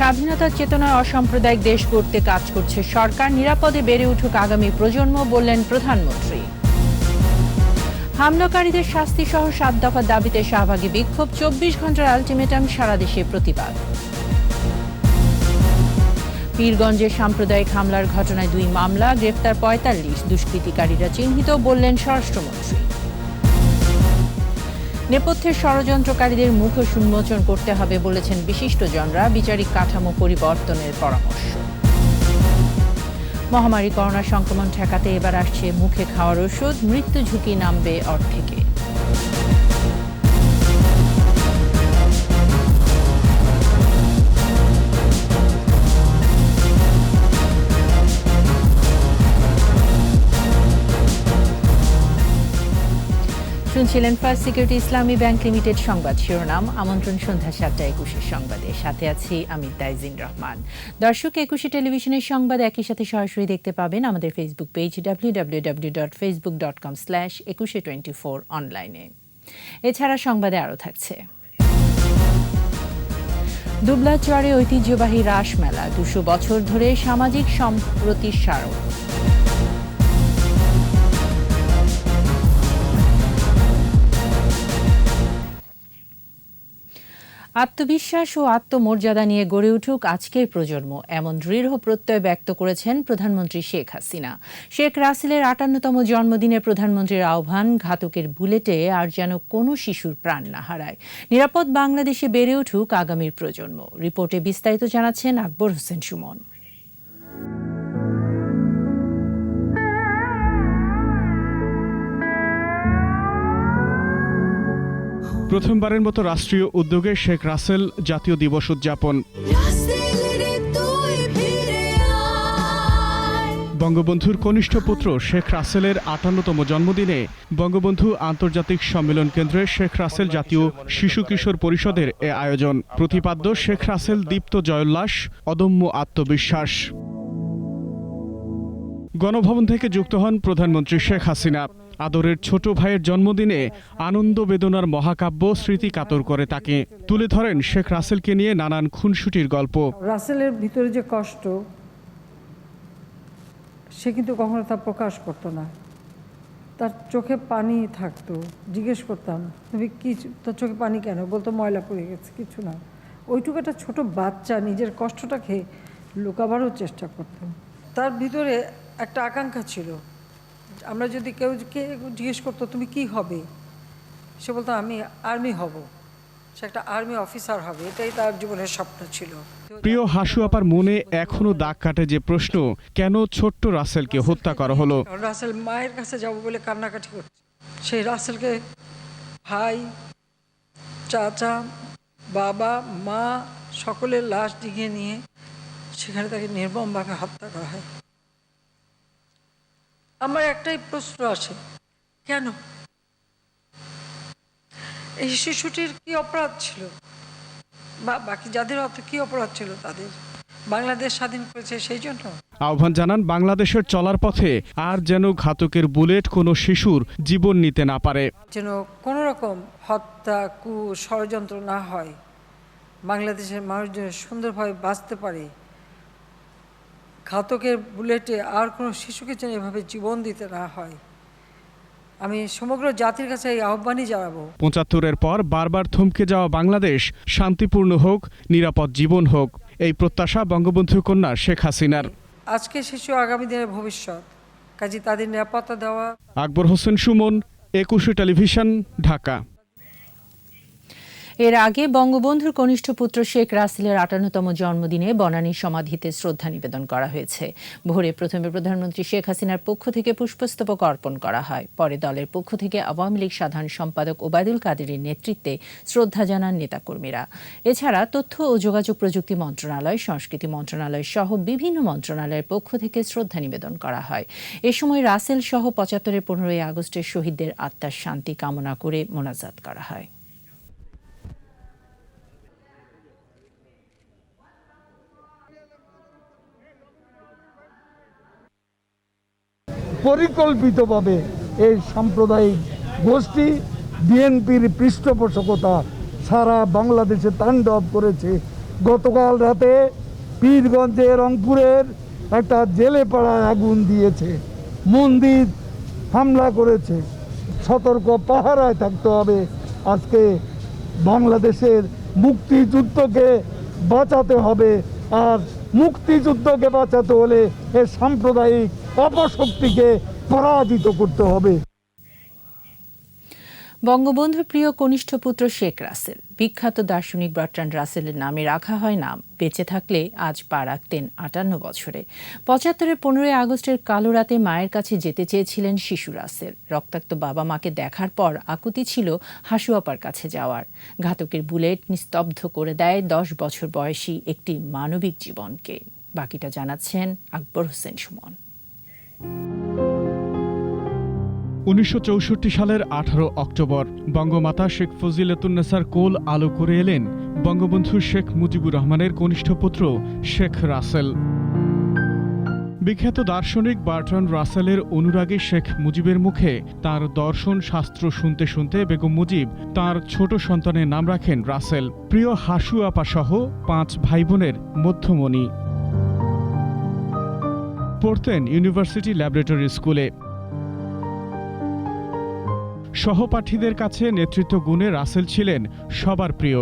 স্বাধীনতার চেতনায় অসাম্প্রদায়িক দেশ গড়তে কাজ করছে সরকার। নিরাপদে বেড়ে উঠুক আগামী প্রজন্ম, বললেন প্রধানমন্ত্রী। হামলাকারীদের শাস্তি সহ ৭ দফা দাবিতে শাহবাগী বিক্ষোভ, ২৪ ঘন্টার আলটিমেটাম, সারা দেশে প্রতিবাদ। পীরগঞ্জে সাম্প্রদায়িক হামলার ঘটনায় ২ মামলা, গ্রেপ্তার ৪৫, দুষ্কৃতিকারীরা চিহ্নিত, বললেন স্বরাষ্ট্রমন্ত্রী। নেপথ্যের ষড়যন্ত্রকারীদের মুখোশ উন্মোচন করতে হবে বলেছেন বিশিষ্টজনরা, বিচারিক কাঠামো পরিবর্তনের পরামর্শ। মহামারী করোনা সংক্রমণ ঠেকাতে এবার আসছে মুখে খাওয়ার ওষুধ, মৃত্যু ঝুঁকি নামবে অর্ধেকে। শুনছিলেন ফার্স্ট সিকিউরিটি ইসলামী ব্যাংক লিমিটেড সংবাদ শিরোনাম। আমন্ত্রণ সন্ধ্যা ৭টা ২১ সংবাদে, সাথে আছি আমি তাইজিন রহমান। দর্শক, ২১ টেলিভিশনের সংবাদ একই সাথে সরাসরি দেখতে পাবেন আমাদের ফেসবুক পেজ www.facebook.com/2124 অনলাইনে। এছাড়া সংবাদে আরও থাকছে। দুবলাচরে ঐতিহ্যবাহী রাস মেলা, ২০০ বছর ধরে সামাজিক সম্প্রতির স্মারক। আত্মবিশ্বাস ও আত্মমর্যাদা নিয়ে গড়ে উঠুক আজকের প্রজন্ম, এমন দৃঢ় প্রত্যয় ব্যক্ত করেছেন প্রধানমন্ত্রী শেখ হাসিনা। শেখ রাসেলের ৫৮তম জন্মদিনে প্রধানমন্ত্রীর আহ্বান, ঘাতকের বুলেটে আর যেন কোনো শিশুর প্রাণ না হারায়। নিরাপদ বাংলাদেশে বেড়ে উঠুক আগামীর প্রজন্ম। রিপোর্টে বিস্তারিত জানাচ্ছেন আকবর হোসেন সুমন। প্রথমবারের মতো রাষ্ট্রীয় উদ্যোগে শেখ রাসেল জাতীয় দিবস উদযাপন। বঙ্গবন্ধুর কনিষ্ঠ পুত্র শেখ রাসেলের ৫৮তম জন্মদিনে বঙ্গবন্ধু আন্তর্জাতিক সম্মেলন কেন্দ্রে শেখ রাসেল জাতীয় শিশু কিশোর পরিষদের এ আয়োজন। প্রতিপাদ্য শেখ রাসেল দীপ্ত জয়োল্লাস, অদম্য আত্মবিশ্বাস। গণভবন থেকে যুক্ত হন প্রধানমন্ত্রী শেখ হাসিনা। আদরের ছোট ভাইয়ের জন্মদিনে আনন্দ বেদনার মহাকাব্য স্মৃতি কাতর করে তাকে তুলে ধরেন শেখ রাসেলকে নিয়ে নানান খুনসুটির গল্প। রাসেলের ভিতরে যে কষ্ট, সে কিন্তু কখনো তা প্রকাশ করতো না। তার চোখে পানি থাকতো। জিজ্ঞেস করতাম, তুমি কি, তোর চোখে পানি কেন? বলতো ময়লা পড়ে গেছে। কিছু না। ওইটুকু একটা ছোট বাচ্চা নিজের কষ্টটাকে লুকাবারও চেষ্টা করতো। তার ভিতরে একটা আকাঙ্ক্ষা ছিল, আমরা যদি কেউ জিজ্ঞেস করতো তুমি কি হবে, সে বলতো আমি আর্মি হব, সে একটা আর্মি অফিসার হবে। এটাই তার জীবনের স্বপ্ন ছিল। প্রিয় হাসু আপার মনে এখনো দাগ কাটে যে প্রশ্ন, কেন ছোট্ট রাসেলকে হত্যা করা হলো। রাসেল মায়ের কাছে যাব বলে কান্নাকাটি করছে। সেই রাসেলকে ভাই, চাচা, বাবা, মা সকলের লাশ ডিঙিয়ে নিয়ে সেখানে তাকে নির্মমভাবে হত্যা করা হয়। আমার একটাই প্রশ্ন আসে, কেন? এই শিশুটির কি অপরাধ ছিল, বা বাকি যাদের কি অপরাধ ছিল তাদের? বাংলাদেশ স্বাধীন করেছে সেই জন্য। আহ্বান জানান বাংলাদেশের চলার পথে আর যেন ঘাতকের বুলেট কোনো শিশুর জীবন নিতে না পারে, যেন কোনো রকম হত্যা, ষড়যন্ত্র না হয়, বাংলাদেশের মানুষ যেন সুন্দরভাবে বাঁচতে পারে। ঘাতকের বুলেটে আর কোনো শিশুকে যেন এভাবে জীবন দিতে না হয়। আমি সমগ্র জাতির কাছে এই আহ্বানই জানাবো। ৭৫-এর পর বারবার থমকে যাওয়া বাংলাদেশ শান্তিপূর্ণ হোক, নিরাপদ জীবন হোক, এই প্রত্যাশা বঙ্গবন্ধু কন্যা শেখ হাসিনার। আজকে শিশু আগামী দিনের ভবিষ্যৎ, কাজে তাদের নিরাপত্তা দেওয়া। আকবর হোসেন সুমন, ২১ টেলিভিশন, ঢাকা। এর আগে বঙ্গবন্ধুর কনিষ্ঠ পুত্র শেখ রাসেলের ৫৮তম জন্মদিনে বনানী সমাধিতে শ্রদ্ধা নিবেদন করা হয়েছে। ভোরে প্রথমে প্রধানমন্ত্রী শেখ হাসিনার পক্ষ থেকে পুষ্পস্তবক অর্পণ করা হয়। পরে দলের পক্ষ থেকে আওয়ামী লীগ সাধারণ সম্পাদক ওবায়দুল কাদেরের নেতৃত্বে শ্রদ্ধা জানান নেতাকর্মীরা। এছাড়া তথ্য ও যোগাযোগ প্রযুক্তি মন্ত্রণালয়, সংস্কৃতি মন্ত্রণালয় সহ বিভিন্ন মন্ত্রণালয়ের পক্ষ থেকে শ্রদ্ধা নিবেদন করা হয়। এ সময় রাসেল সহ ৭৫-এর ১৫ই আগস্টের শহীদদের আত্মার শান্তি কামনা করে মোনাজাত করা হয়। পরিকল্পিতভাবে এই সাম্প্রদায়িক গোষ্ঠী বিএনপির পৃষ্ঠপোষকতা সারা বাংলাদেশে তাণ্ডব করেছে। গতকাল রাতে পীরগঞ্জে রংপুরের একটা জেলে পাড়ায় আগুন দিয়েছে, মন্দির হামলা করেছে। সতর্ক পাহারায় থাকতে হবে। আজকে বাংলাদেশের মুক্তিযুদ্ধকে বাঁচাতে হবে, আর মুক্তিযুদ্ধকে বাঁচাতে হলে এই সাম্প্রদায়িক অপশক্তিকে পরাজিত করতে হবে। বঙ্গবন্ধুর প্রিয় কনিষ্ঠ পুত্র শেখ রাসেল, বিখ্যাত দার্শনিক বার্ট্রান্ড রাসেলের নামে রাখা হয় নাম। বেঁচে থাকলে আজ পা রাখতেন 58 বছরে। 75-এর 15 আগস্টের কালো রাতে মায়ের কাছে যেতে চেয়েছিলেন শিশু রাসেল। রক্তাক্ত বাবা মাকে দেখার পর আকুতি ছিল হাসু আপার কাছে যাওয়ার। ঘাতকের বুলেট নিস্তব্ধ করে দেয় 10 বছর বয়সী একটি মানবিক জীবনকে। বাকিটা জানাচ্ছেন আকবর হোসেন সুমন। 1964 সালের 18 অক্টোবর বঙ্গমাতা শেখ ফজিলাতুন্নেসার কোল আলো করে এলেন বঙ্গবন্ধু শেখ মুজিবুর রহমানের কনিষ্ঠ পুত্র শেখ রাসেল। বিখ্যাত দার্শনিক বার্ট্রান্ড রাসেলের অনুরাগী শেখ মুজিবের মুখে তার দর্শন শাস্ত্র শুনতে শুনতে বেগম মুজিব তার ছোট সন্তানের নাম রাখেন রাসেল। প্রিয় হাসু আপা সহ 5 ভাই বোনের মধ্যমণি। পড়তেন ইউনিভার্সিটি ল্যাবরেটরি স্কুলে। সহপাঠীদের কাছে নেতৃত্ব গুণে রাসেল ছিলেন সবার প্রিয়।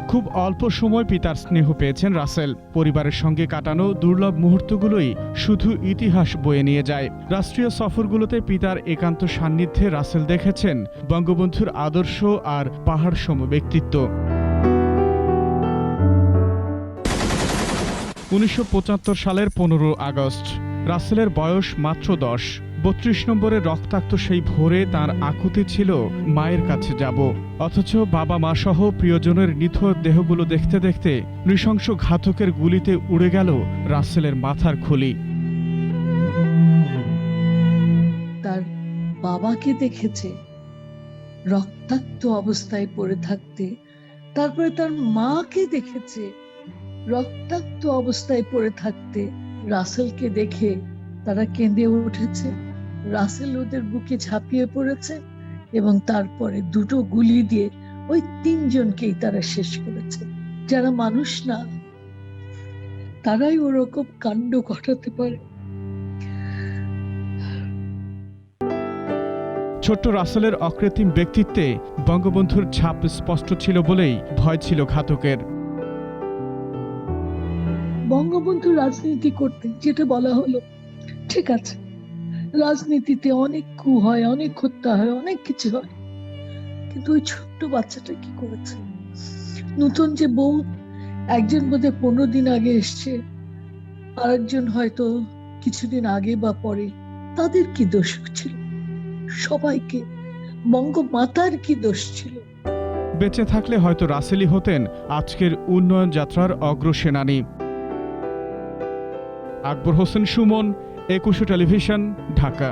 খুব অল্প সময় পিতার স্নেহ পেয়েছেন রাসেল। পরিবারের সঙ্গে কাটানো দুর্লভ মুহূর্তগুলোই শুধু ইতিহাস বয়ে নিয়ে যায়। রাষ্ট্রীয় সফরগুলোতে পিতার একান্ত সান্নিধ্যে রাসেল দেখেছেন বঙ্গবন্ধুর আদর্শ আর পাহাড়সম ব্যক্তিত্ব। 1975 সালের 15 আগস্ট। রাসেলের বয়স মাত্র 10। 32 নম্বরের রক্তাক্ত সেই ভোরে তার আকুতি ছিল মায়ের কাছে যাব, অথচ বাবা মা সহ প্রিয়জনের নিথর দেহগুলো দেখতে দেখতে নৃশংস ঘাতকের গুলিতে উড়ে গেল রাসেলের মাথার খুলি। তার বাবাকে দেখেছে রক্তাক্ত অবস্থায় পড়ে থাকতে, তারপরে তার মাকে দেখেছে রক্তাক্ত অবস্থায় পড়ে থাকতে। রাসেলকে দেখে তারা কেঁদে উঠেছে। রাসেল ওদের বুকে ঝাঁপিয়ে পড়েছে এবং তারপরে 2টো গুলি দিয়ে ওই 3 জনকেই তারা শেষ করেছে। যারা মানুষ না, তারাই ওরকম কাণ্ড ঘটাতে পারে। ছোট্ট রাসেলের অকৃত্রিম ব্যক্তিত্বে বঙ্গবন্ধুর ছাপ স্পষ্ট ছিল বলেই ভয় ছিল ঘাতকের। বঙ্গবন্ধু রাজনীতি করতেন, যেটা বলা হলো ঠিক আছে, রাজনীতিতে অনেক কু হয়, অনেক হত্যা হয়, অনেক কিছু হয়, কিন্তু ওই ছোট্ট বাচ্চাটা কি করেছে? নতুন যে বউ, একজন বোধহয় 15 দিন আগে এসছে, আরেকজন হয়তো কিছুদিন আগে বা পরে। তাদের কি দোষ ছিল? সবাইকে বঙ্গমাতার কি দোষ ছিল? বেঁচে থাকলে হয়তো রাসেলই হতেন আজকের উন্নয়ন যাত্রার অগ্রসেনানী। আকবর হোসেন সুমন, 21 টেলিভিশন, ঢাকা।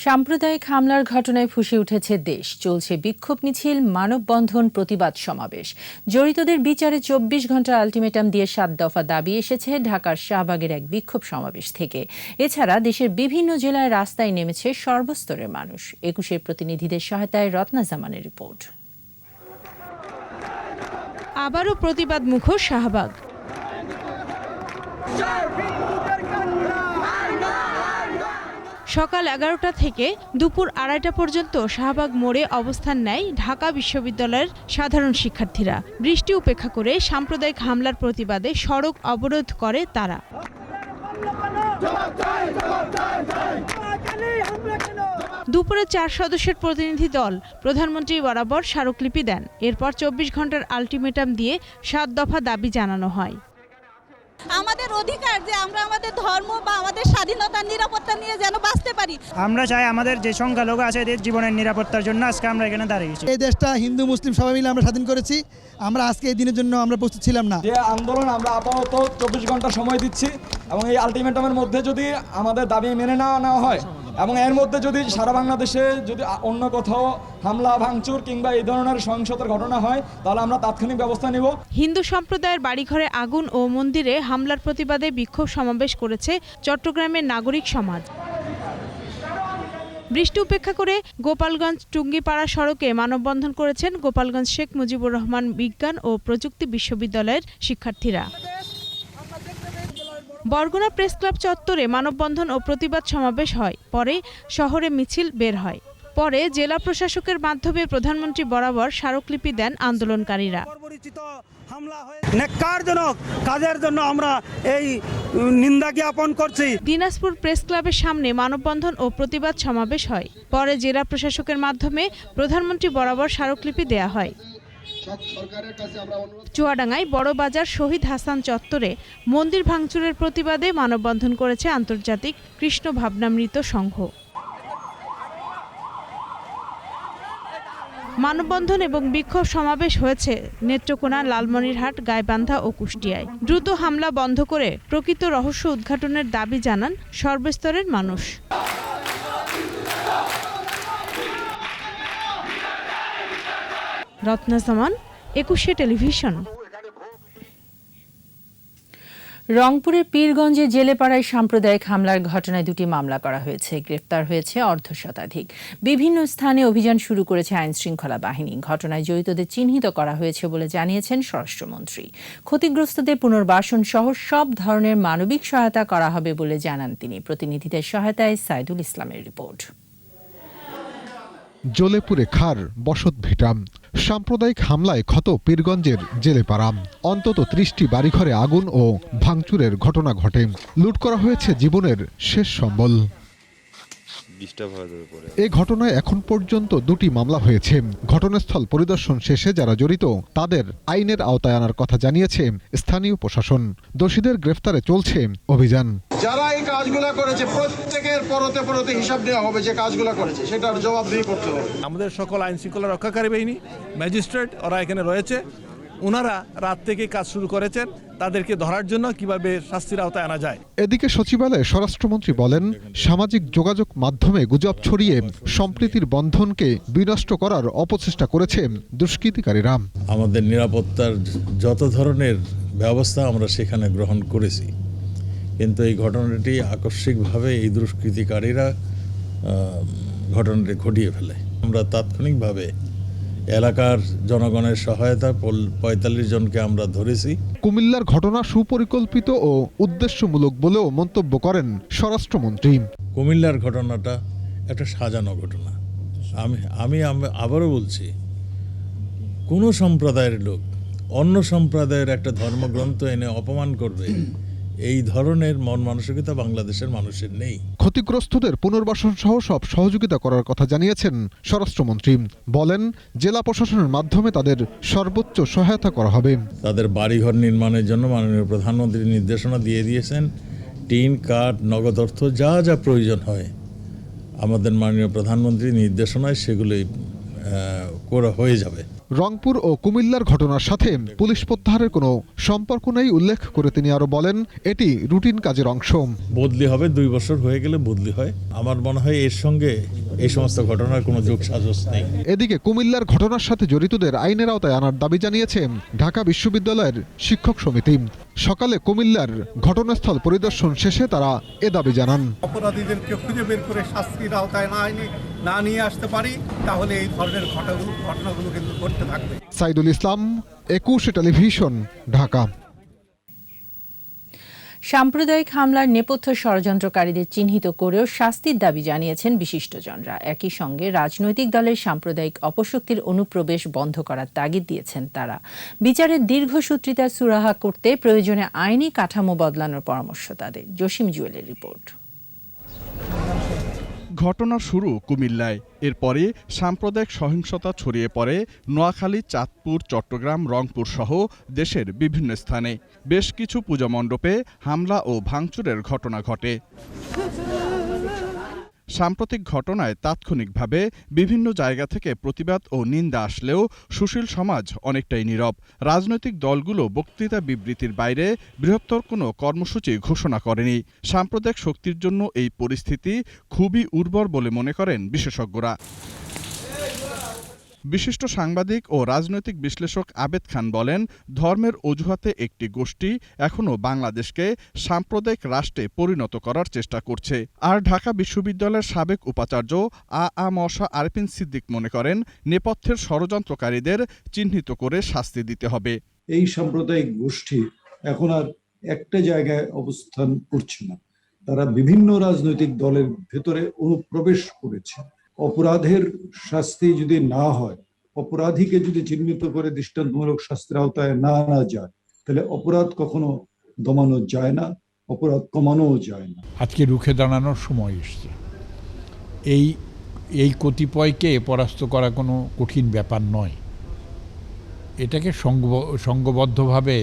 সাম্প্রদায়িক হামলার ঘটনায় ফুঁসে উঠেছে দেশ। চলছে বিক্ষোভ মিছিল, মানববন্ধন, প্রতিবাদ সমাবেশ। জড়িতদের বিচারে 24 ঘন্টার আলটিমেটাম দিয়ে 7 দফা দাবি এসেছে ঢাকার শাহবাগের এক বিক্ষোভ সমাবেশ থেকে। এছাড়া দেশের বিভিন্ন জেলায় রাস্তায় নেমেছে সর্বস্তরের মানুষ। 21-এর প্রতিনিধিদের সহায়তায় রত্না জামানের রিপোর্ট। আবারও প্রতিবাদ মুখর শাহবাগ। সকাল 11টা থেকে দুপুর 2:30টা পর্যন্ত শাহবাগ মোড়ে অবস্থান নেয় ঢাকা বিশ্ববিদ্যালয়ের সাধারণ শিক্ষার্থীরা। বৃষ্টি উপেক্ষা করে সাম্প্রদায়িক হামলার প্রতিবাদে সড়ক অবরোধ করে তারা। দুপুরে 4 সদস্যের প্রতিনিধি দল প্রধানমন্ত্রী বরাবর স্মারকলিপি দেন। এরপর 24 ঘন্টার আলটিমেটাম দিয়ে 7 দফা দাবি জানানো হয়। আমাদের অধিকার যে আমরা আমাদের ধর্ম বা আমাদের স্বাধীনতা নিরাপত্তা নিয়ে যেন বাঁচতে পারি। আমরা চাই আমাদের যে সংখ্যালঘু আছে এদের জীবনের নিরাপত্তার জন্য আজকে আমরা এখানে দাঁড়িয়েছি। এই দেশটা হিন্দু মুসলিম সবাই মিলে আমরা স্বাধীন করেছি। আমরা আজকে এই দিনের জন্য আমরা প্রস্তুত ছিলাম না। যে আন্দোলন আমরা আপাতত 24 ঘন্টা সময় দিচ্ছি এবং এই আলটিমেটামের মধ্যে যদি আমাদের দাবি মেনে নেওয়া হয় এবং এর মধ্যে যদি সারা বাংলাদেশে যদি অন্য কোথাও হামলা ভাঙচুর কিংবা এই ধরনের সহিংসতার ঘটনা হয় তাহলে আমরা তাৎক্ষণিক ব্যবস্থা নিব। হিন্দু সম্প্রদায়ের বাড়িঘরে আগুন ও মন্দিরে হামলার প্রতিবাদে বিক্ষোভ সমাবেশ করেছে চট্টগ্রামের নাগরিক সমাজ। বৃষ্টি উপেক্ষা করে গোপালগঞ্জ টুঙ্গিপাড়া সড়কে মানববন্ধন করেছেন গোপালগঞ্জ শেখ মুজিবুর রহমান বিজ্ঞান ও প্রযুক্তি বিশ্ববিদ্যালয়ের শিক্ষার্থীরা। বরগুনা প্রেস ক্লাব চত্বরে মানববন্ধন ও প্রতিবাদ সমাবেশ হয়। পরে শহরে মিছিল বের হয়। পরে জেলা প্রশাসকের মাধ্যমে প্রধানমন্ত্রী বরাবর স্মারকলিপি দেন আন্দোলনকারীরা। নেককারজনক কাজের জন্য আমরা এই নিন্দা জ্ঞাপন করছি। দিনাজপুর প্রেস ক্লাবের সামনে মানববন্ধন ও প্রতিবাদ সমাবেশ হয়। পরে জেলা প্রশাসকের মাধ্যমে প্রধানমন্ত্রী বরাবর স্মারকলিপি দেয়া হয়। চুয়াডাঙ্গায় বড়বাজার শহীদ হাসান চত্বরে মন্দির ভাঙচুরের প্রতিবাদে মানববন্ধন করেছে আন্তর্জাতিক কৃষ্ণ ভাবনামৃত সংঘ। মানববন্ধন এবং বিক্ষোভ সমাবেশ হয়েছে নেত্রকোনা, লালমনিরহাট, গাইবান্ধা ও কুষ্টিয়ায়। দ্রুত হামলা বন্ধ করে প্রকৃত রহস্য উদ্ঘাটনের দাবি জানান সর্বস্তরের মানুষ। রত্না জামান, 21 টেলিভিশন। রংপুরের পীরগঞ্জে জেলেপাড়ায় সাম্প্রদায়িক হামলার ঘটনায় 2টি মামলা করা হয়েছে। গ্রেপ্তার হয়েছে অর্ধশতাধিক। বিভিন্ন স্থানে অভিযান শুরু করেছে আইনশৃঙ্খলা বাহিনী। ঘটনায় জড়িতদের চিহ্নিত করা হয়েছে বলে জানিয়েছেন স্বরাষ্ট্রমন্ত্রী। ক্ষতিগ্রস্তদের পুনর্বাসন সহ সব ধরনের মানবিক সহায়তা করা হবে বলে জানান তিনি। প্রতিনিধিদের সহায়তায় সাইদুল ইসলামের রিপোর্ট। জ্বলেপুরে খার বসত ভিটা। সাম্প্রদায়িক হামলায় ক্ষত পীরগঞ্জের জেলেপাড়া। অন্তত 30টি বাড়িঘরে আগুন ও ভাঙচুরের ঘটনা ঘটে। লুট করা হয়েছে জীবনের শেষ সম্বল। এ ঘটনায় এখন পর্যন্ত 2টি মামলা হয়েছে। ঘটনাস্থল পরিদর্শন শেষে যারা জড়িত তাদের আইনের আওতায় আনার কথা জানিয়েছে স্থানীয় প্রশাসন। দোষীদের গ্রেফতারে চলছে অভিযান। যারা এই কাজগুলো করেছে প্রত্যেকের পরতে পরতে হিসাব দেওয়া হবে, যে কাজগুলো করেছে সেটার জবাবদিহি করতে হবে। আমাদের সকল আইন শৃঙ্খলা রক্ষাকারী বাহিনী, ম্যাজিস্ট্রেট ওরা এখানে রয়েছে। ওনারা রাত থেকে কাজ শুরু করেছেন তাদেরকে ধরার জন্য কিভাবে শাস্তির আওতায় আনা যায়। এদিকে সচিবালয়ে স্বরাষ্ট্রমন্ত্রী বলেন, সামাজিক যোগাযোগ মাধ্যমে গুজব ছড়িয়ে সম্প্রীতির বন্ধনকে বিনষ্ট করার অপচেষ্টা করেছে দুষ্কৃতিকারীরা। আমাদের নিরাপত্তার যত ধরনের ব্যবস্থা আমরা সেখানে গ্রহণ করেছি, কিন্তু এই ঘটনাটি আকস্মিকভাবে এই দুষ্কৃতিকারীরা ঘটনাটি ঘটিয়ে ফেলে। আমরা তাৎক্ষণিকভাবে এলাকার জনগণের সহায়তা 45 জনকে আমরা ধরেছি। কুমিল্লার ঘটনা সুপরিকল্পিত ও উদ্দেশ্যমূলক বলেও মন্তব্য করেন স্বরাষ্ট্রমন্ত্রী। কুমিল্লার ঘটনাটা একটা সাজানো ঘটনা। আমি আবারও বলছি, কোনো সম্প্রদায়ের লোক অন্য সম্প্রদায়ের একটা ধর্মগ্রন্থ এনে অপমান করবে, এই ধরনের মন মানসিকতা বাংলাদেশের মানুষের নেই। ক্ষতিগ্রস্তদের পুনর্বাসন সহ সব সহযোগিতা করার কথা জানিয়েছেন স্বরাষ্ট্রমন্ত্রী। বলেন, জেলা প্রশাসনের মাধ্যমে তাদের সর্বোচ্চ সহায়তা করা হবে। তাদের বাড়িঘর নির্মাণের জন্য মাননীয় প্রধানমন্ত্রী নির্দেশনা দিয়ে দিয়েছেন। টিন, কাঠ, নগদ অর্থ যা যা প্রয়োজন হয় আমাদের মাননীয় প্রধানমন্ত্রীর নির্দেশনায় সেগুলোই করা হয়ে যাবে। রংপুর ও কুমিল্লার ঘটনার সাথে পুলিশ প্রত্যাহারের কোনো সম্পর্ক নেই উল্লেখ করে তিনি আরো বলেন, এটি রুটিন কাজের অংশ। বদলি হবে, 2 বছর হয়ে গেলে বদলি হয়। আমার মনে হয় এর সঙ্গে এই সমস্ত ঘটনার কোনো যোগসাজশ নেই। এদিকে কুমিল্লার ঘটনার সাথে জড়িতদের আইনের আওতায় আনার দাবি জানিয়েছে ঢাকা বিশ্ববিদ্যালয়ের শিক্ষক সমিতি। সকালে কুমিল্লার ঘটনাস্থল পরিদর্শন শেষে তারা এ দাবি জানান। অপরাধীদেরকে খুঁজে বের করে শাস্তির আওতায় না নিয়ে আসতে পারি, তাহলে এই ধরনের ঘটনাগুলো কিন্তু ঘটতে থাকবে। সাইদুল ইসলাম, 21 টেলিভিশন, ঢাকা। সাম্প্রদায়িক হামলার নেপথ্য ষড়যন্ত্রকারীদের চিহ্নিত করেও শাস্তির দাবি জানিয়েছেন বিশিষ্টজনরা। একই সঙ্গে রাজনৈতিক দলের সাম্প্রদায়িক অপশক্তির অনুপ্রবেশ বন্ধ করার তাগিদ দিয়েছেন তারা। বিচারের দীর্ঘসূত্রিতা সুরাহা করতে প্রয়োজনে আইনি কাঠামো বদলানোর পরামর্শ তাদের। জসিম জুয়েলের রিপোর্ট। ঘটনার শুরু কুমিল্লায়, এরপরে সাম্প্রদায়িক সহিংসতা ছড়িয়ে পড়ে নোয়াখালী, চাঁদপুর, চট্টগ্রাম, রংপুর সহ দেশের বিভিন্ন স্থানে। বেশ কিছু পূজা মণ্ডপে হামলা ও ভাঙচুরের ঘটনা ঘটে। সাম্প্রতিক ঘটনায় তাৎক্ষণিকভাবে বিভিন্ন জায়গা থেকে প্রতিবাদ ও নিন্দা আসলেও সুশীল সমাজ অনেকটাই নীরব। রাজনৈতিক দলগুলো বক্তৃতা বিবৃতির বাইরে বৃহত্তর কোনো কর্মসূচি ঘোষণা করেনি। সাম্প্রদায়িক শক্তির জন্য এই পরিস্থিতি খুবই উর্বর বলে মনে করেন বিশেষজ্ঞরা। বিশিষ্ট সাংবাদিক ও রাজনৈতিক বিশ্লেষক আবেদ খান বলেন, ধর্মের অজুহাতে একটি গোষ্ঠী এখনও বাংলাদেশকে সাম্প্রদায়িক রাষ্ট্রে পরিণত করার চেষ্টা করছে। আর ঢাকা বিশ্ববিদ্যালয়ের সাবেক উপাচার্য মশা আরফিন সিদ্দিক মনে করেন, নেপথ্যের ষড়যন্ত্রকারীদের চিহ্নিত করে শাস্তি দিতে হবে। এই সাম্প্রদায়িক গোষ্ঠী এখন আর একটা জায়গায় অবস্থান করছে না, তারা বিভিন্ন রাজনৈতিক দলের ভেতরে অনুপ্রবেশ করেছে। অপরাধের শাস্তি যদি না হয়, অপরাধীকে যদি চিহ্নিত করে দৃষ্টান্তমূলক শাস্তির আওতায় না আনা যায়, তাহলে অপরাধ কখনো দমানো যায় না, অপরাধ কমানোও যায় না। আজকে রুখে দাঁড়ানোর সময় এসছে। এই কতিপয়কে পরাস্ত করা কোনো কঠিন ব্যাপার নয়। এটাকে সংঘবদ্ধভাবে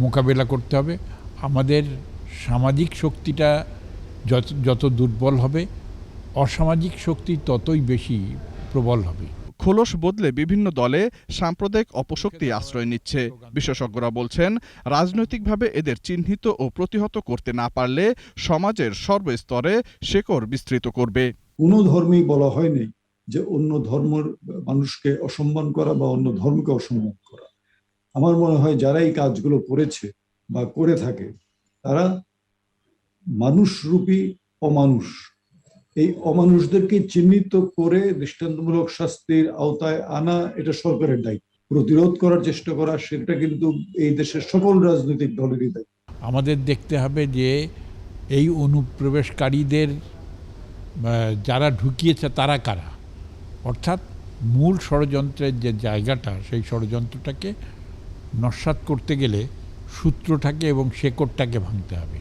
মোকাবেলা করতে হবে। আমাদের সামাজিক শক্তিটা যত দুর্বল হবে, অসামাজিক শক্তি ততই বেশি প্রবল হবে। খোলস বদলে বিভিন্ন দলে সাম্প্রদায়িক অপশক্তি আশ্রয় নিচ্ছে। বিশেষজ্ঞরা বলছেন, রাজনৈতিকভাবে এদের চিহ্নিত ও প্রতিহত করতে না পারলে সমাজের সর্বস্তরে শেকড় বিস্তৃত করবে। কোনো ধর্মেই বলা হয়নি যে অন্য ধর্মের মানুষকে অসম্মান করা বা অন্য ধর্মকে অসম্মান করা। আমার মনে হয় যারা এই কাজগুলো করেছে বা করে থাকে, তারা মানুষরূপী অমানুষ। এই অমানুষদেরকে চিহ্নিত করে দৃষ্টান্তমূলক শাস্তির আওতায় আনা এটা সরকারের দায়িত্ব। প্রতিরোধ করার চেষ্টা করা সেটা কিন্তু এই দেশের সকল রাজনৈতিক দলেরই দায়িত্ব। আমাদের দেখতে হবে যে এই অনুপ্রবেশকারীদের যারা ঢুকিয়েছে তারা কারা, অর্থাৎ মূল ষড়যন্ত্রের যে জায়গাটা, সেই ষড়যন্ত্রটাকে নস্যাৎ করতে গেলে সূত্রটাকে এবং শেকড়টাকে ভাঙতে হবে।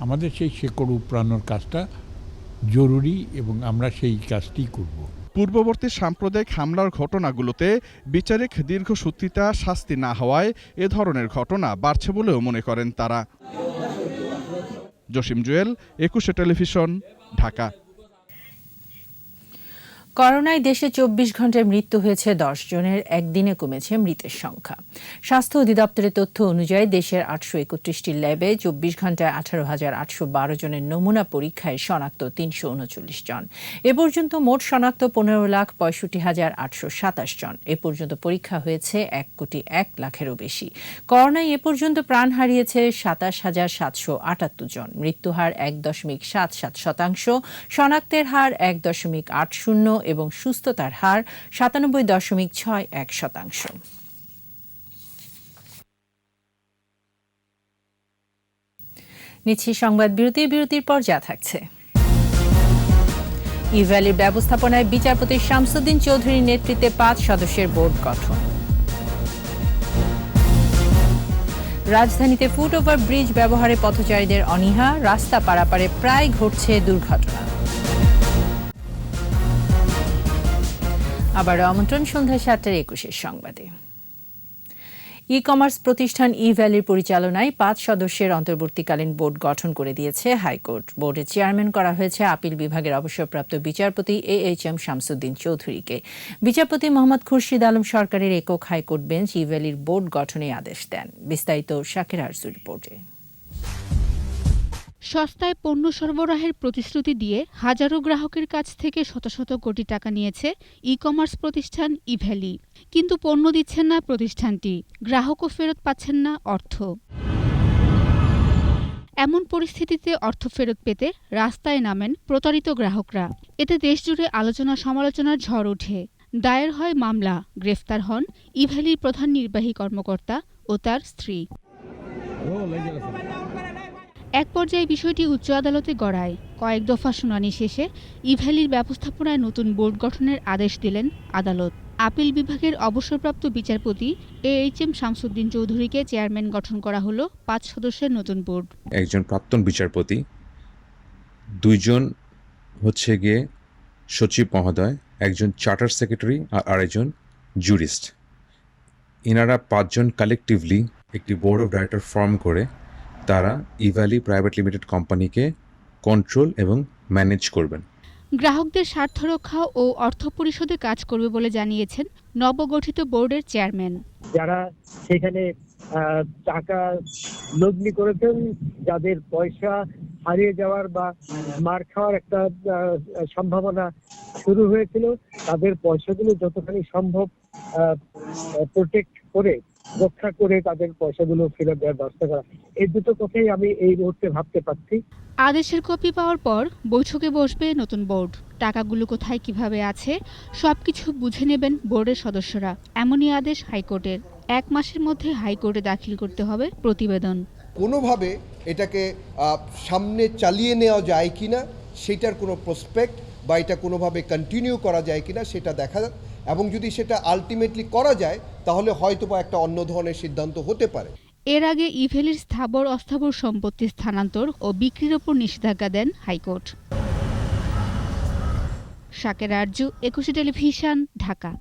আমাদের সেই শেকড় উপড়ানোর কাজটা জরুরি এবং আমরা সেই কাজটি করব। পূর্ববর্তী সাম্প্রদায়িক হামলার ঘটনাগুলোতে বিচারিক দীর্ঘসূত্রিতা শাস্তি না হওয়ায় এ ধরনের ঘটনা বাড়ছে বলেও মনে করেন তারা। জসিম জুয়েল, 21 টেলিভিশন, ঢাকা। করোনায় দেশে 24 ঘন্টায় মৃত্যু হয়েছে 10 জনের, একদিনে কমেছে মৃতের সংখ্যা। স্বাস্থ্য অধিদপ্তরের তথ্য অনুযায়ী দেশের 831টি ল্যাবে 24 ঘন্টায় 18,812 জনের নমুনা পরীক্ষায় শনাক্ত 339 জন। এ পর্যন্ত মোট শনাক্ত 15,65,827 জন। এ পর্যন্ত পরীক্ষা হয়েছে 1,01,00,000-এরও বেশি। করোনায় এ পর্যন্ত প্রাণ হারিয়েছে 27,778 জন। মৃত্যুহার 1.77%, শনাক্তের হার 1.80 এবং সুস্থতার হার 97.61%। নিচ্ছি সংবাদ বিরতির পর যা থাকছে। ইভ্যালির ব্যবস্থাপনায় বিচারপতি শামসুদ্দিন চৌধুরীর নেতৃত্বে 5 সদস্যের বোর্ড গঠন। রাজধানীতে ফুটওভার ব্রিজ ব্যবহারে পথচারীদের অনীহা, রাস্তা পারাপারে প্রায় ঘটছে দুর্ঘটনা। আবার আমন্ত্রণ সন্ধ্যা 7:21 সংবাদে। ই কমার্স প্রতিষ্ঠান ইভ্যালির পরিচালনায় 5 সদস্যের অন্তর্বর্তীকালীন বোর্ড গঠন করে দিয়েছে হাইকোর্ট। বোর্ডের চেয়ারম্যান করা হয়েছে আপিল বিভাগের অবসরপ্রাপ্ত বিচারপতি AHM শামসুদ্দিন চৌধুরীকে। বিচারপতি মোহাম্মদ খুরশিদ আলম সরকারের একক হাইকোর্ট বেঞ্চ ইভ্যালির বোর্ড গঠনে আদেশ দেন। বিস্তারিত শাকির আরজুর রিপোর্টে। সস্তায় পণ্য সরবরাহের প্রতিশ্রুতি দিয়ে হাজারো গ্রাহকের কাছ থেকে শত শত কোটি টাকা নিয়েছে ই কমার্স প্রতিষ্ঠান ইভ্যালি। কিন্তু পণ্য দিচ্ছেন না প্রতিষ্ঠানটি, গ্রাহকও ফেরত পাচ্ছেন না অর্থ। এমন পরিস্থিতিতে অর্থ ফেরত পেতে রাস্তায় নামেন প্রতারিত গ্রাহকরা। এতে দেশজুড়ে আলোচনা সমালোচনার ঝড় ওঠে। দায়ের হয় মামলা, গ্রেফতার হন ইভ্যালির প্রধান নির্বাহী কর্মকর্তা ও তার স্ত্রী। এক পর্যায়ে বিষয়টি উচ্চ আদালতে গড়ায়। কয়েক দফা শুনানি শেষে ইভ্যালির ব্যবস্থাপনায় নতুন বোর্ড গঠনের আদেশ দিলেন আদালত। আপিল বিভাগের অবসরপ্রাপ্ত বিচারপতি AHM শামসুদ্দিন চৌধুরীকে চেয়ারম্যান গঠন করা হলো 5 সদস্যের নতুন বোর্ড। একজন প্রাক্তন বিচারপতি, 2 জন হচ্ছে গিয়ে সচিব মহোদয়, একজন চার্টার সেক্রেটারি আর আরেকজন জুরিস্ট। এনারা 5 জন কালেকটিভলি একটি বোর্ড অফ ডাইরেক্টর ফর্ম করে তারা ইভ্যালি প্রাইভেট লিমিটেড কোম্পানিকে কন্ট্রোল এবং ম্যানেজ করবেন। গ্রাহকদের স্বার্থ রক্ষা ও অর্থ পরিশোধে কাজ করবে বলে জানিয়েছেন নবগঠিত বোর্ডের চেয়ারম্যান। যারা সেখানে টাকা লগ্নি করেছেন, যাদের পয়সা হারিয়ে যাওয়ার বা মার খাওয়ার একটা সম্ভাবনা শুরু হয়েছিল, তাদের পয়সাগুলো যতখানি সম্ভব প্রোটেক্ট করে, রক্ষা করে তাদের পয়সাগুলো ফেরত দেওয়ার ব্যবস্থা করা, এই দুটো কথাই আমি এই মুহূর্তে ভাবতে পারছি। আদেশের কপি পাওয়ার পর বৈঠকে বসবে নতুন বোর্ড। টাকাগুলো কোথায় কিভাবে আছে সবকিছু বুঝে নেবেন বোর্ডের সদস্যরা। এমনই আদেশ হাইকোর্টের। 1 মাসের মধ্যে হাইকোর্টে দাখিল করতে হবে প্রতিবেদন। কোনোভাবে এটাকে সামনে চালিয়ে নেওয়া যায় কিনা সেটার কোনো প্রসপেক্ট বা এটা কোনোভাবে কন্টিনিউ করা যায় কিনা সেটা দেখা, এবং যদি সেটা আলটিমেটলি করা যায় তাহলে হয়তোবা একটা অন্য ধরনের সিদ্ধান্ত হতে পারে। এর আগে ইভেলির স্থাবর অস্থাবর সম্পত্তি স্থানান্তর ও বিক্রির ওপর নিষেধাজ্ঞা দেন হাইকোর্ট। শাকের আরজু, 21 টেলিভিশন, ঢাকা।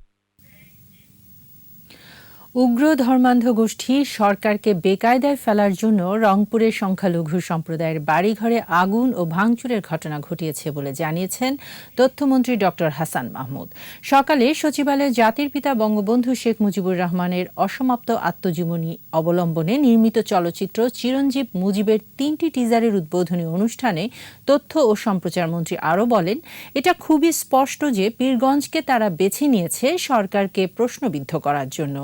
উগ্র ধর্মান্ধ গোষ্ঠী সরকারকে বেকায়দায় ফেলার জন্য রংপুরের সংখ্যালঘু সম্প্রদায়ের বাড়িঘরে আগুন ও ভাঙচুরের ঘটনা ঘটিয়েছে বলে জানিয়েছেন তথ্যমন্ত্রী ডক্টর হাসান মাহমুদ। সকালে সচিবালয়ে জাতির পিতা বঙ্গবন্ধু শেখ মুজিবুর রহমানের অসমাপ্ত আত্মজীবনী অবলম্বনে নির্মিত চলচ্চিত্র চিরঞ্জীব মুজিবের 3টি টিজারের উদ্বোধনী অনুষ্ঠানে তথ্য ও সম্প্রচার মন্ত্রী আরও বলেন, এটা খুবই স্পষ্ট যে পীরগঞ্জকে তারা বেছে নিয়েছে সরকারকে প্রশ্নবিদ্ধ করার জন্য।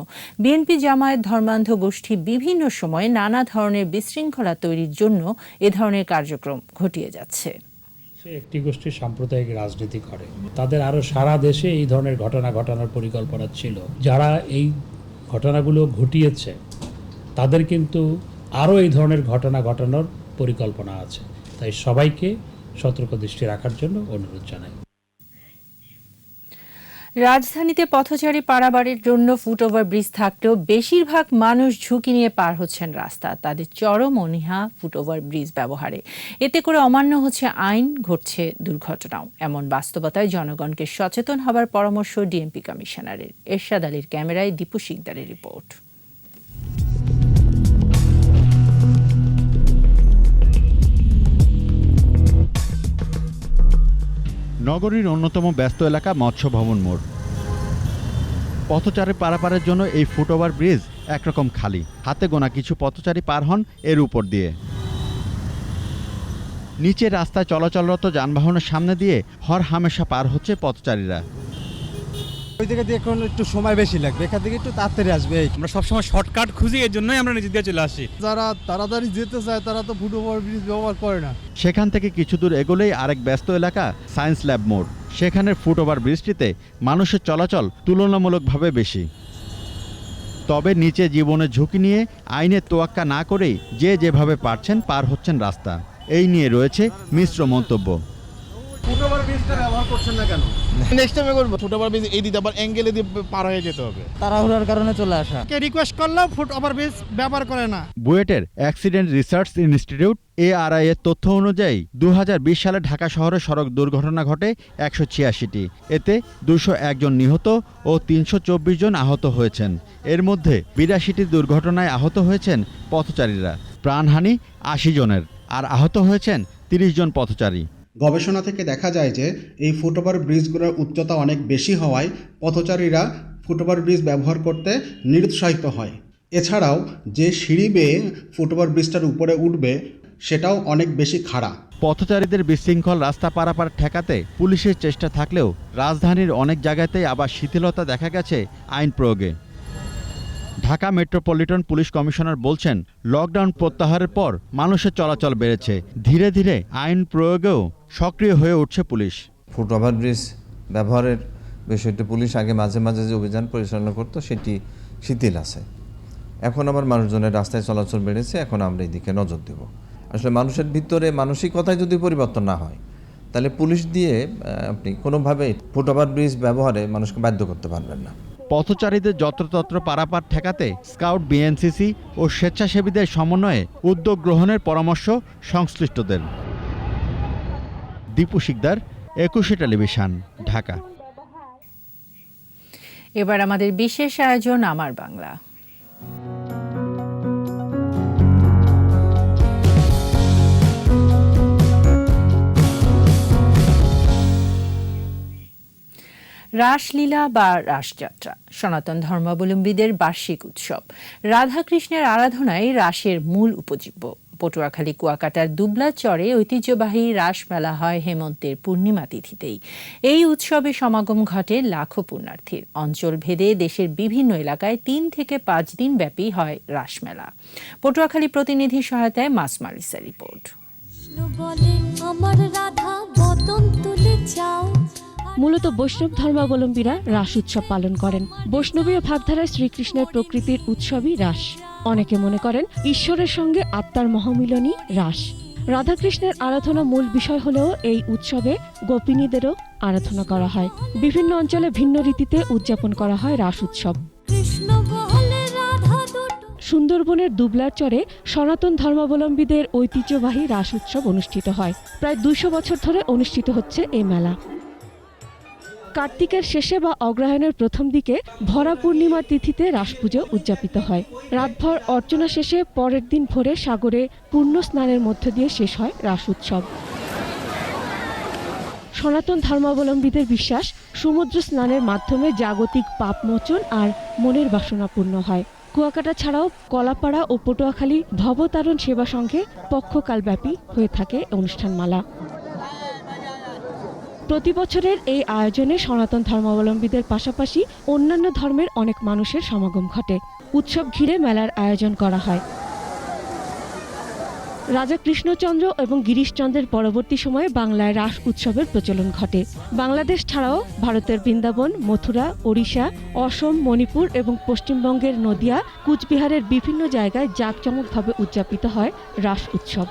বিএনপি জামায়াত ধর্মান্ধ গোষ্ঠী বিভিন্ন সময়ে নানা ধরনের বিশৃঙ্খলা তৈরির জন্য এ ধরনের কার্যক্রম ঘটিয়ে যাচ্ছে। একটি গোষ্ঠী সাম্প্রদায়িক রাজনীতি করে, তাদের আরো সারা দেশে এই ধরনের ঘটনা ঘটানোর পরিকল্পনা ছিল। যারা এই ঘটনাগুলো ঘটিয়েছে তাদের কিন্তু আরও এই ধরনের ঘটনা ঘটানোর পরিকল্পনা আছে। তাই সবাইকে সতর্ক দৃষ্টি রাখার জন্য অনুরোধ জানাই। রাজধানীতে পথচারী পারাবারের জন্য ফুটওভার ব্রিজ থাকলেও বেশিরভাগ মানুষ ঝুঁকি নিয়ে পার হচ্ছেন রাস্তা। তাদের চরম অনীহা ফুটওভার ব্রিজ ব্যবহারে। এতে করে অমান্য হচ্ছে আইন, ঘটছে দুর্ঘটনাও। এমন বাস্তবতায় জনগণকে সচেতন হবার পরামর্শ ডিএমপি কমিশনারের। এরশাদ আলীর ক্যামেরায় দীপু শিকদারের রিপোর্ট। নগরীর অন্যতম ব্যস্ত এলাকা মৎস্য ভবন মোড়। পথচারী পারাপারের জন্য এই ফুটওভার ব্রিজ একরকম খালি। হাতে গোনা কিছু পথচারী পার হন এর উপর দিয়ে। নিচে রাস্তায় চলাচলরত যানবাহনের সামনে দিয়ে হর হামেশা পার হচ্ছে পথচারীরা। ওই দিকে দিয়ে এখন একটু সময় বেশি লাগবে, এখান থেকে একটু তাড়াতাড়ি আসবে। আমরা সবসময় শর্টকাট খুঁজি, এর জন্যই আমরা নিজে দিয়ে চলে আসি। যারা তাড়াতাড়ি যেতে চায় তারা তো ফুটওভার ব্রিজ ব্যবহার করে না। সেখান থেকে কিছু দূর এগোলেই আরেক ব্যস্ত এলাকা সায়েন্স ল্যাব মোড়। সেখানের ফুটওভার ব্রিজটিতে মানুষের চলাচল তুলনামূলকভাবে বেশি। তবে নিচে জীবনের ঝুঁকি নিয়ে আইনের তোয়াক্কা না করেই যে যেভাবে পারছেন পার হচ্ছেন রাস্তা। এই নিয়ে রয়েছে মিশ্র মন্তব্য। ফুটওভার ব্রিজটা ব্যবহার করছেন না কেন? নেক্সট টাইমে করব। ফুটওভার ব্রিজ এই দিকে আবার অ্যাঙ্গেলে দিয়ে পার হয়ে যেতে হবে। তাড়াহুড়ার কারণে চলে আসা। কে রিকোয়েস্ট করলেও ফুটওভার ব্রিজ ব্যবহার করে না। বুয়েটের অ্যাক্সিডেন্ট রিসার্চ ইনস্টিটিউট ARI এর তথ্য অনুযায়ী 2020 সালে ঢাকা শহরে সড়ক দুর্ঘটনা ঘটে 186টি। এতে 201 জন নিহত ও 324 জন আহত হয়েছেন। এর মধ্যে 82টি দুর্ঘটনায় আহত হয়েছেন পথচারীরা। প্রাণহানি 80 জনের, আর আহত হয়েছেন 30 জন পথচারী। গবেষণা থেকে দেখা যায় যে এই ফুটওভার ব্রিজগুলোর উচ্চতা অনেক বেশি হওয়ায় পথচারীরা ফুটওভার ব্রিজ ব্যবহার করতে নিরুৎসাহিত হয়। এছাড়াও যে সিঁড়ি বেয়ে ফুটওভার ব্রিজটার উপরে উঠবে সেটাও অনেক বেশি খাড়া। পথচারীদের বিশৃঙ্খল রাস্তা পারাপার ঠেকাতে পুলিশের চেষ্টা থাকলেও রাজধানীর অনেক জায়গাতেই আবার শিথিলতা দেখা গেছে আইন প্রয়োগে। ঢাকা মেট্রোপলিটন পুলিশ কমিশনার বলছেন, লকডাউন প্রত্যাহারের পর মানুষের চলাচল বেড়েছে। ধীরে ধীরে আইন প্রয়োগেও সক্রিয় হয়ে উঠছে পুলিশ। ফুটওভার ব্রিজ ব্যবহারের বিষয়টি পুলিশ আগে মাঝে মাঝে যে অভিযান পরিচালনা করতো সেটি শিথিল আছে। এখন আবার মানুষজনের রাস্তায় চলাচল বেড়েছে, এখন আমরা এই দিকে নজর দেব। আসলে মানুষের ভিতরে মানসিকতায় যদি পরিবর্তন না হয় তাহলে পুলিশ দিয়ে আপনি কোনোভাবে ফুটওভার ব্রিজ ব্যবহারে মানুষকে বাধ্য করতে পারবেন না। পথচারীদের যত্রতত্র পারাপার ঠেকাতে স্কাউট, বিএনসিসি ও স্বেচ্ছাসেবীদের সমন্বয়ে উদ্যোগ গ্রহণের পরামর্শ সংশ্লিষ্টদের। দীপু শিকদার, 21 টেলিভিশন, ঢাকা। এবার আমাদের বিশেষ আয়োজন আমার বাংলা। রাসলীলা বা রাসযাত্রা সনাতন ধর্মাবলম্বীদের বার্ষিক উৎসব। রাধাকৃষ্ণের আরাধনাই রাসের মূল উপজীব্য। পটুয়াখালী কুয়াকাটার দুবলা চরে ঐতিহ্যবাহী রাসমেলা হয় হেমন্তের পূর্ণিমা তিথিতেই। এই উৎসবে সমাগম ঘটে লাখো পুণ্যার্থীর। অঞ্চল ভেদে দেশের বিভিন্ন এলাকায় 3 থেকে 5 দিন ব্যাপী হয় রাসমেলা। পটুয়াখালী প্রতিনিধি সহায়তায় মাসমালিসা রিপোর্ট। মূলত বৈষ্ণব ধর্মাবলম্বীরা রাস উৎসব পালন করেন। বৈষ্ণবীয় ভাবধারায় শ্রীকৃষ্ণের প্রকৃতির উৎসবই রাস। অনেকে মনে করেন ঈশ্বরের সঙ্গে আত্মার মহামিলনই রাস। রাধাকৃষ্ণের আরাধনা মূল বিষয় হলেও এই উৎসবে গোপিনীদেরও আরাধনা করা হয়। বিভিন্ন অঞ্চলে ভিন্ন রীতিতে উদযাপন করা হয় রাস উৎসব। সুন্দরবনের দুবলার চরে সনাতন ধর্মাবলম্বীদের ঐতিহ্যবাহী রাস উৎসব অনুষ্ঠিত হয়। প্রায় 200 বছর ধরে অনুষ্ঠিত হচ্ছে এই মেলা। কার্তিকের শেষে বা অগ্রহায়ণের প্রথম দিকে ভরা পূর্ণিমার তিথিতে রাস পুজো উদযাপিত হয়। রাতভর অর্চনা শেষে পরের দিন ভোরে সাগরে পূর্ণ স্নানের মধ্য দিয়ে শেষ হয় রাস উৎসব। সনাতন ধর্মাবলম্বীদের বিশ্বাস, সমুদ্র স্নানের মাধ্যমে জাগতিক পাপমোচন আর মনের বাসনা পূর্ণ হয়। কুয়াকাটা ছাড়াও কলাপাড়া ও পটুয়াখালী ভবতারণ সেবা সংঘে পক্ষকালব্যাপী হয়ে থাকে অনুষ্ঠানমালা। প্রতি বছরের এই আয়োজনে সনাতন ধর্মাবলম্বীদের পাশাপাশি অন্যান্য ধর্মের অনেক মানুষের সমাগম ঘটে। উৎসব ঘিরে মেলার আয়োজন করা হয়। রাজা কৃষ্ণচন্দ্র এবং গিরিশচন্দ্রের পরবর্তী সময়ে বাংলায় রাস উৎসবের প্রচলন ঘটে। বাংলাদেশ ছাড়াও ভারতের বৃন্দাবন, মথুরা, ওড়িশা, অসম, মণিপুর এবং পশ্চিমবঙ্গের নদিয়া, কুচবিহারের বিভিন্ন জায়গায় জাঁকজমকভাবে উদযাপিত হয় রাস উৎসব।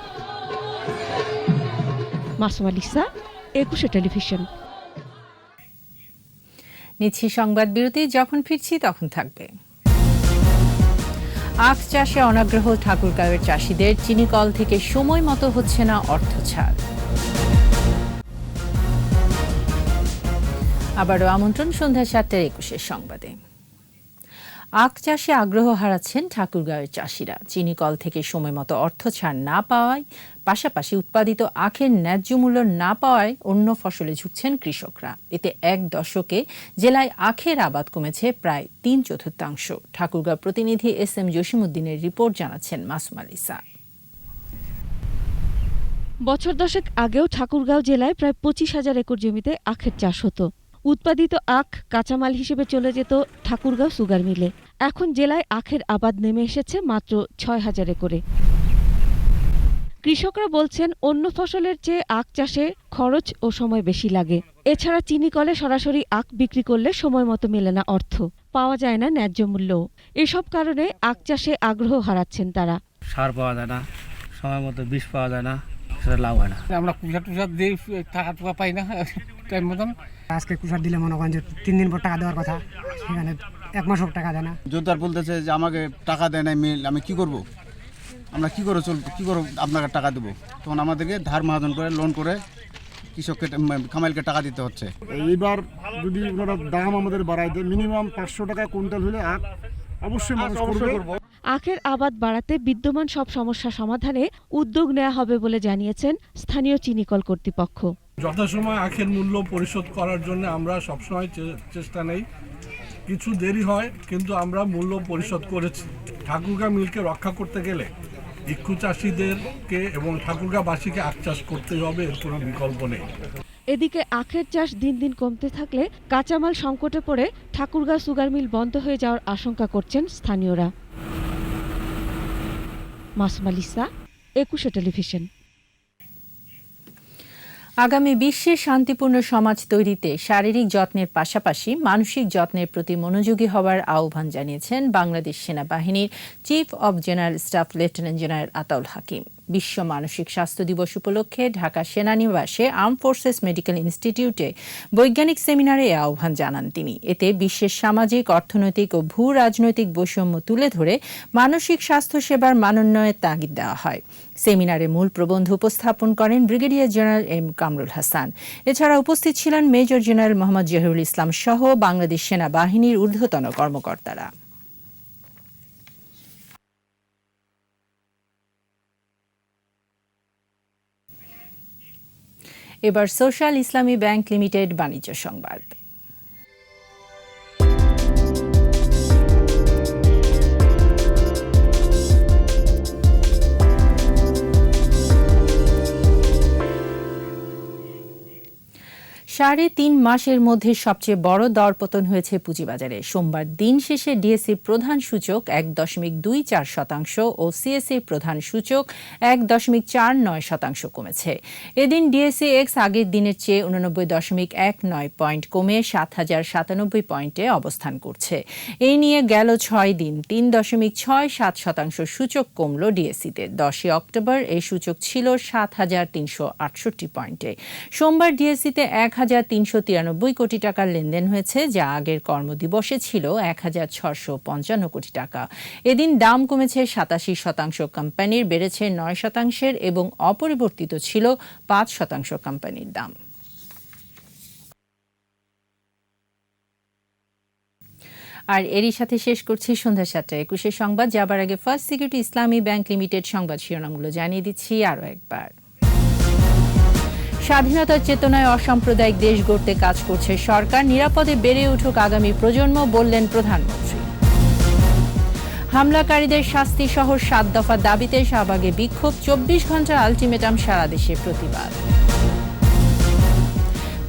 মাসমালিসা, 21 টেলিভিশন। নিচ্ছি সংবাদ বিরতি, যখন ফিরছি তখন থাকবে। আখ চাষে অনাগ্রহ ঠাকুরগাঁওয়ের চাষিদের, চিনিকল থেকে সময় মতো হচ্ছে না অর্থ ছাড়। আবারও আমন্ত্রণ সন্ধ্যা 7:21 সংবাদে। আখ চাষে আগ্রহ হারাচ্ছেন ঠাকুরগাঁওয়ের চাষিরা। চিনিকল থেকে সময় মতো অর্থ ছাড় না পাওয়ায়, পাশাপাশি উৎপাদিত আখের ন্যায্য মূল্য না পাওয়ায় অন্য ফসলে ঝুঁকছেন কৃষকরা। এতে 1 দশকে জেলায় আখের আবাদ কমেছে প্রায় 3/4। ঠাকুরগাঁও প্রতিনিধি SM জসিমউদ্দিনের রিপোর্ট, জানাচ্ছেন মাসুমালিসা। বছর দশেক আগেও ঠাকুরগাঁও জেলায় প্রায় 25,000 একর জমিতে আখের চাষ হতো। উৎপাদিত আখ কাঁচামাল হিসেবে চলে যেত ঠাকুরগাঁও সুগার মিলে। এখন জেলায় আখের আবাদ নেমে এসেছে মাত্র 6,000 একরে। কৃষকরা বলছেন অন্য ফসলের চেয়ে আখ চাষে খরচ ও সময় বেশি লাগে। এছাড়া চিনিকলে সরাসরি আখ বিক্রি করলে সময় মতো মেলে না অর্থ, পাওয়া যায় না ন্যায্য মূল্য। এসব কারণে আখ চাষে আগ্রহ হারাচ্ছেন তারা। সার পাওয়া যায় না, সময় মতো বীজ পাওয়া যায় না, সেটা লাভ হয় না। আমরা কুষার দিয়ে টাকা পাই না টাইম মতন। আজকে কুষার দিলে মনে করেন যে 3 দিন পর টাকা দেওয়ার কথা, সেখানে 1 মাসও টাকা দেয় না। জোরদার বলতেছে যে আমাকে টাকা দেয় না মিল, আমি কি করব, আমরা কি করে আপনাকে টাকা দেবো। তখন আমাদেরকে ধার মাহাজন করে লোন করে কৃষককে খামাইলকে টাকা দিতে হচ্ছে। এইবার যদি ওনারা দাম আমাদের বাড়ায় দেয়, মিনিমাম 500 টাকা কুইন্টাল হলে আখ অবশ্যই মানুষ করবে। আখের আবাদ বাড়াতে বিদ্যমান সব সমস্যা সমাধানে উদ্যোগ নেওয়া হবে বলে জানিয়েছেন স্থানীয় চিনিকল কর্তৃপক্ষ। যথাসময় আখের মূল্য পরিশোধ করার জন্য আমরা সবসময় চেষ্টা নেই। কিছু দেরি হয়, কিন্তু আমরা মূল্য পরিশোধ করেছি। ঠাকুরগাঁও মিলকে রক্ষা করতে গেলে ইক্ষু চাষিদেরকে এবং ঠাকুরগাঁওবাসীকে আখ চাষ করতেই হবে, এর কোনো বিকল্প নেই। এদিকে আখের চাষ দিন দিন কমতে থাকলে কাঁচামাল সংকটে পড়ে ঠাকুরগাঁও সুগার মিল বন্ধ হয়ে যাওয়ার আশঙ্কা করছেন স্থানীয়রা। মাসুমালিসা, 21 টেলিভিশন। আগামী বিশ্বে শান্তিপূর্ণ সমাজ তৈরিতে শারীরিক যত্নের পাশাপাশি মানসিক যত্নের প্রতি মনোযোগী হওয়ার আহ্বান জানিয়েছেন বাংলাদেশ সেনাবাহিনীর chief of general staff lieutenant general Ataul Hakim. বিশ্ব মানসিক স্বাস্থ্য দিবস উপলক্ষে ঢাকা সেনানিবাসে আর্ম ফোর্সেস মেডিকেল ইনস্টিটিউটে বৈজ্ঞানিক সেমিনারে এ আহ্বান জানান তিনি। এতে বিশ্বের সামাজিক, অর্থনৈতিক ও ভূ রাজনৈতিক বৈষম্য তুলে ধরে মানসিক স্বাস্থ্য সেবার মানোন্নয়নের তাগিদ দেওয়া হয়। সেমিনারে মূল প্রবন্ধ উপস্থাপন করেন brigadier general M Kamrul Hasan. এছাড়া উপস্থিত ছিলেন মেজর জেনারেল মোহাম্মদ জহিরুল ইসলাম সহ বাংলাদেশ সেনাবাহিনীর ঊর্ধ্বতন কর্মকর্তারা। এবার সোশ্যাল ইসলামী ব্যাংক লিমিটেড বাণিজ্য সংবাদ। 3.5 মাসের মধ্যে সবচেয়ে বড় দরপতন হয়েছে পুঁজিবাজারে। সোমবার দিন শেষে ডিএসইর প্রধান সূচক 1.24% ও সিএসইর প্রধান সূচক 1.49% কমেছে। এদিন ডিএসই এক্স আগের দিনের চেয়ে 89.19 পয়েন্ট কমে 7,097 পয়েন্টে অবস্থান করছে। এই নিয়ে গেল 6 দিন 3.67% সূচক কমল ডিএসইতে। 10 অক্টোবর এই সূচক ছিল 7,368 পয়েন্টে। সোমবার ডিএসইতে 1,393 কোটি টাকার লেনদেন হয়েছে, যা আগের কর্মদিবসে ছিল 1,655 কোটি টাকা। এদিন দাম কমেছে 87% কোম্পানির, বেড়েছে 9% এবং অপরিবর্তিত ছিল 5% কোম্পানির দাম। আর এরই সাথে শেষ করছি সন্ধ্যা 7:21 সংবাদ। যাবার আগে ফার্স্ট সিকিউরিটি ইসলামী ব্যাংক লিমিটেড সংবাদ শিরোনামগুলো জানিয়ে দিচ্ছি আরও একবার। স্বাধীনতার চেতনায় অসাম্প্রদায়িক দেশ গড়তে কাজ করছে সরকার, নিরাপদে বেড়ে উঠুক আগামী প্রজন্ম, বললেন প্রধানমন্ত্রী। হামলাকারীদের শাস্তি সহ 7 দফা দাবিতে শাহবাগে বিক্ষোভ, 24 ঘন্টার আলটিমেটাম, সারা দেশে প্রতিবাদ।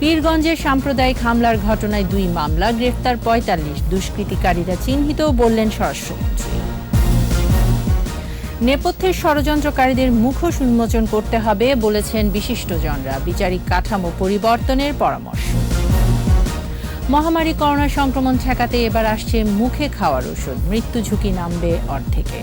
পীরগঞ্জে সাম্প্রদায়িক হামলার ঘটনায় 2 মামলা, গ্রেফতার 45, দুষ্কৃতিকারীরা চিহ্নিত, বললেন স্বরাষ্ট্রমন্ত্রী। নেপথ্যের ষড়যন্ত্রকারীদের মুখোশ উন্মোচন করতে হবে, বলেছেন বিশিষ্টজনরা, বিচারিক কাঠামো পরিবর্তনের পরামর্শ। মহামারী করোনা সংক্রমণ ঠেকাতে এবার আসছে মুখে খাওয়ার ওষুধ, মৃত্যু ঝুঁকি নামবে অর্ধেকে।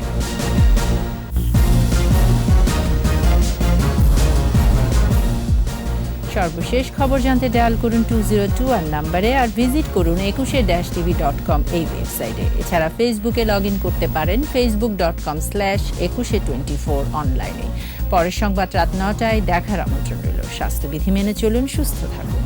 সর্বশেষ খবর জানতে ডায়াল করুন 2021 নম্বরে আর ভিজিট করুন 21-tv.com এই ওয়েবসাইটে। এছাড়া ফেসবুকে লগ ইন করতে পারেন facebook.com/2124 অনলাইনে। পরের সংবাদ রাত 9টায় দেখার আমন্ত্রণ রইল। স্বাস্থ্যবিধি মেনে চলুন, সুস্থ থাকুন।